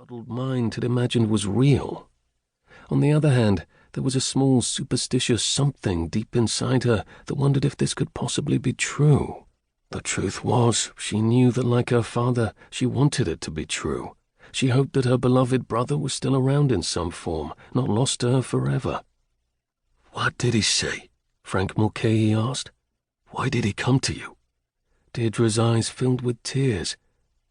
fuddled mind had imagined was real. On the other hand, there was a small superstitious something deep inside her that wondered if this could possibly be true. The truth was, she knew that like her father, she wanted it to be true. She hoped that her beloved brother was still around in some form, not lost to her forever. "What did he say?" Frank Mulcahey asked. "Why did he come to you?" Deirdre's eyes filled with tears.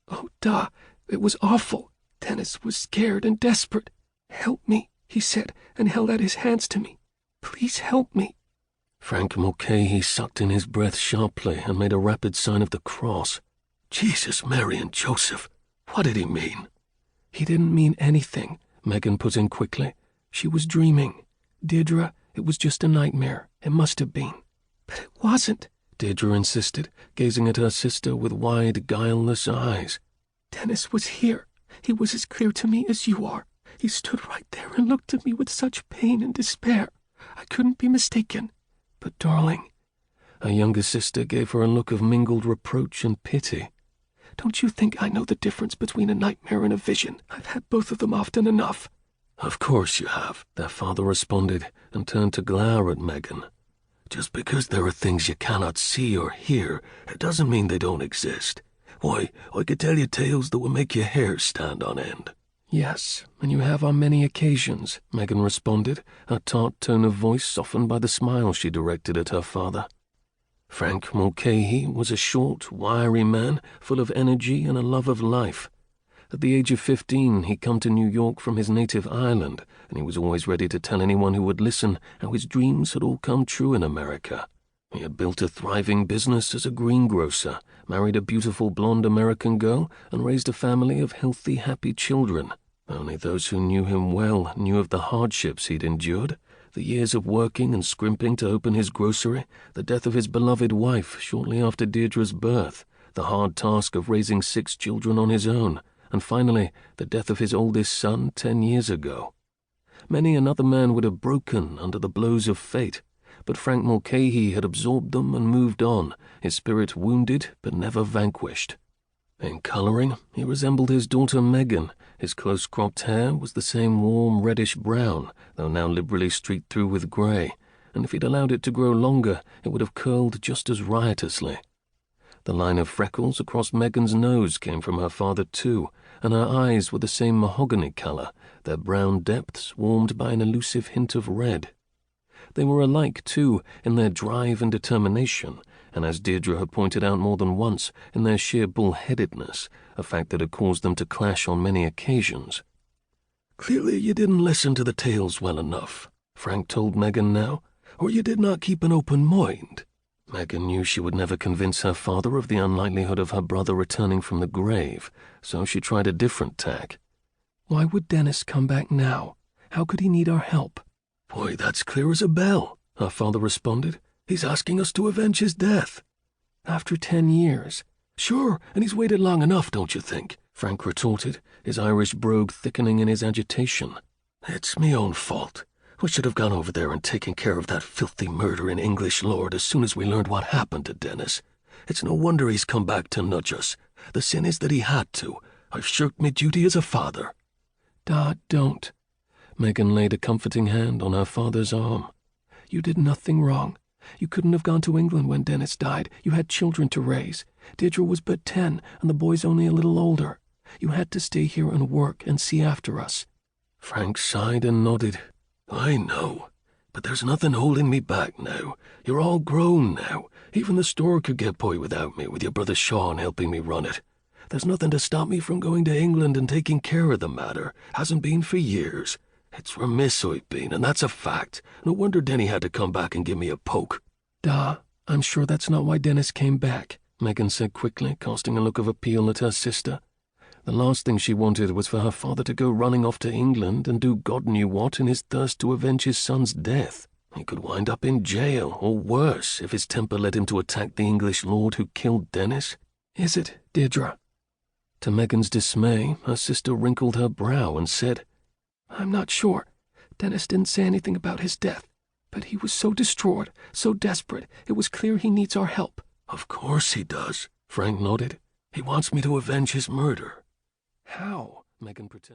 "Oh, Da, it was awful. Dennis was scared and desperate. 'Help me,' he said, and held out his hands to me. 'Please help me.'" Frank Mulcahey sucked in his breath sharply and made a rapid sign of the cross. "Jesus, Mary, and Joseph, what did he mean?" "He didn't mean anything," Megan put in quickly. "She was dreaming. Deirdre, it was just a nightmare. It must have been." "But it wasn't," Deirdre insisted, gazing at her sister with wide, guileless eyes. "Dennis was here. He was as clear to me as you are. He stood right there and looked at me with such pain and despair. I couldn't be mistaken. But, darling," her younger sister gave her a look of mingled reproach and pity, "don't you think I know the difference between a nightmare and a vision? I've had both of them often enough." "Of course you have," their father responded, and turned to glare at Megan. "Just because there are things you cannot see or hear, it doesn't mean they don't exist. Why, I could tell you tales that would make your hair stand on end." "Yes, and you have on many occasions," Megan responded, her tart tone of voice softened by the smile she directed at her father. Frank Mulcahey was a short, wiry man, full of energy and a love of life. At the age of 15, he'd come to New York from his native Ireland, and he was always ready to tell anyone who would listen how his dreams had all come true in America. He had built a thriving business as a greengrocer, married a beautiful blonde American girl, and raised a family of healthy, happy children. Only those who knew him well knew of the hardships he'd endured, the years of working and scrimping to open his grocery, the death of his beloved wife shortly after Deirdre's birth, the hard task of raising 6 children on his own, and finally the death of his oldest son 10 years ago. Many another man would have broken under the blows of fate, but Frank Mulcahey had absorbed them and moved on, his spirit wounded but never vanquished. In colouring, he resembled his daughter Megan. His close-cropped hair was the same warm reddish-brown, though now liberally streaked through with grey, and if he'd allowed it to grow longer, it would have curled just as riotously. The line of freckles across Megan's nose came from her father too, and her eyes were the same mahogany colour, their brown depths warmed by an elusive hint of red. They were alike, too, in their drive and determination, and as Deirdre had pointed out more than once, in their sheer bull-headedness, a fact that had caused them to clash on many occasions. "Clearly you didn't listen to the tales well enough," Frank told Megan now, "or you did not keep an open mind." Megan knew she would never convince her father of the unlikelihood of her brother returning from the grave, so she tried a different tack. "Why would Dennis come back now? How could he need our help?" "Why, that's clear as a bell," her father responded. "He's asking us to avenge his death." "After 10 years. "Sure, and he's waited long enough, don't you think?" Frank retorted, his Irish brogue thickening in his agitation. "It's me own fault. We should have gone over there and taken care of that filthy murdering English lord as soon as we learned what happened to Dennis. It's no wonder he's come back to nudge us. The sin is that he had to. I've shirked my duty as a father." "Da, don't." Megan laid a comforting hand on her father's arm. "You did nothing wrong. You couldn't have gone to England when Dennis died. You had children to raise. Deirdre was but 10, and the boy's only a little older. You had to stay here and work and see after us." Frank sighed and nodded. "I know, but there's nothing holding me back now. You're all grown now. Even the store could get by without me, with your brother Sean helping me run it. There's nothing to stop me from going to England and taking care of the matter. Hasn't been for years. It's remiss I've been, and that's a fact. No wonder Denny had to come back and give me a poke." "Da, I'm sure that's not why Dennis came back," Megan said quickly, casting a look of appeal at her sister. The last thing she wanted was for her father to go running off to England and do God knew what in his thirst to avenge his son's death. He could wind up in jail, or worse, if his temper led him to attack the English lord who killed Dennis. "Is it, Deirdre?" To Megan's dismay, her sister wrinkled her brow and said, "I'm not sure. Dennis didn't say anything about his death, but he was so distraught, so desperate, it was clear he needs our help." "Of course he does," Frank nodded. "He wants me to avenge his murder." "How?" Megan protested.